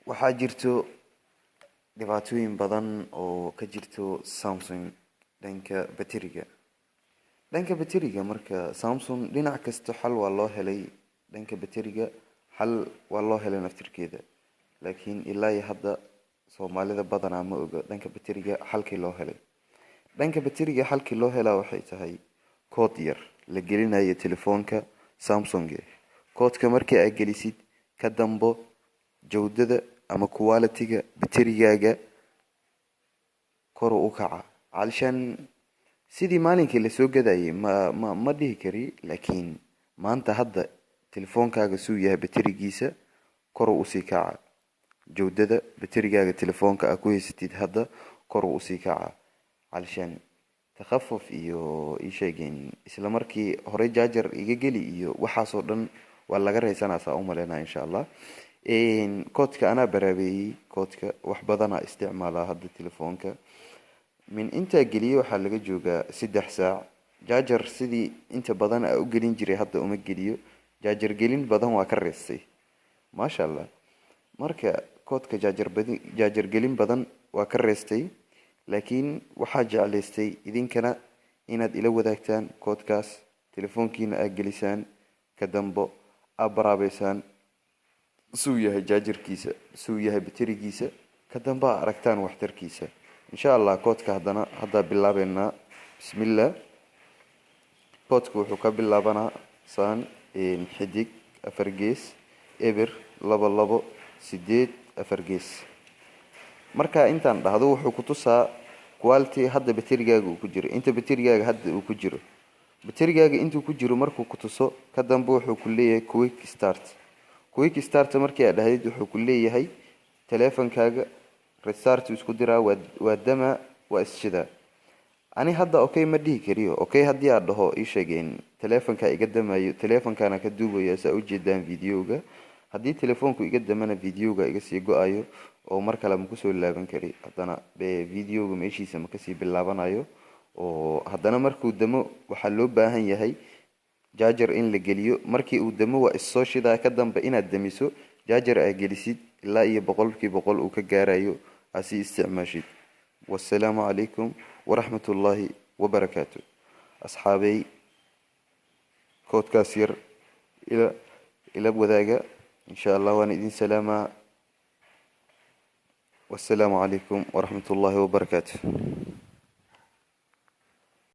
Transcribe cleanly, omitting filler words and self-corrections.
waxaa jirto dhibaatooyin badan oo ka jirto Samsung dhanka bateriga marka Samsung dhinac kasta xal waa loo helay dhanka bateriga xal waa loo helay naftirkeeda laakiin ilaa iyo hadda Soomaalida badanaa ma oga dhanka bateriga xalkii loo helay dhanka bateriga xalkii loo helaa waxay tahay kood yar la gelinayo telefoonka Samsung koodka markii aad gelisid ka dambo jawdada ama quality-ga baterigaaga kor u kaca alshan sidii maalinkii la soo gadayay ma dhihi kari laakiin maanta hadda telefoonkaaga suu yahay baterigiisa kor u sii kaca jawdada baterigaaga telefoonka aad ku haysatid hadda kor u sii kaca alshan takhafuf iyo isheegin isla markii hore jaajar iga geli iyo waxaas oo dhan waa laga reysanaa u maleynaa insha Allah koodka ana baraabay koodka wax badan isticmaala hadda telefoonka min inta geliyo waxa laga joogaa 3 saac jaajar sidii inta badan u gelin jiray hadda uma geliyo jaajar gelin badan waa ka reestay maasha Allah marka koodka jaajar gelin badan waa ka reestay laakiin waxa jeclaystay idinkana inaad ila wadaagtaan koodkaas telefoonkiina aad gelisaan ka dambo abraabaysan suu yahay jaajarkiisa suu yahay baterigiisa ka dambe aragtaan waxtarkiisa insha Allah koodka hadda bilaabeena bismillah koodku wuxuu ka bilaabanaa saan xidig afar gees eber 228 afar gees marka intaan dhahdo wuxuu ku tusaa quality hadda baterigaaga uu ku jiro inta baterigaaga hadda uu ku jiro baterigaaga intuu ku jiro markuu ku tuso ka dambe wuxuu ku leeyahay quick start markii aad dhahayd wuxuu ku leeyahay telefoonkaaga restart isku diraa waa dama waa isjida ani hadda okay ma dhihi kariyo okay hadii aad dhaho ii sheegeen telefoonka iga damayo telefoonkana ka duubaya saa u jeedaan videoga hadii telefoonku iga damana videoga iga sii go'ayo oo mar kale ma ku soo laaban kari hadana videoga meeshiisa ma ka sii bilaabanayo oo hadana markuu damo waxa loo baahan yahay jaajar in la geliyo markii uu damo waa soo shidaa ka dambe inaad damiso jaajar ay gelisid ilaa iyo 100% uu ka gaarayo asi isticmaashid wassalaamu calaykum waraxmatullaahi wabarakaatuh asxaabay koodkaas yar ila wadaaga insha Allah waan idin salaamaa wassalaamu calaykum waraxmatullaahi wabarakaatuh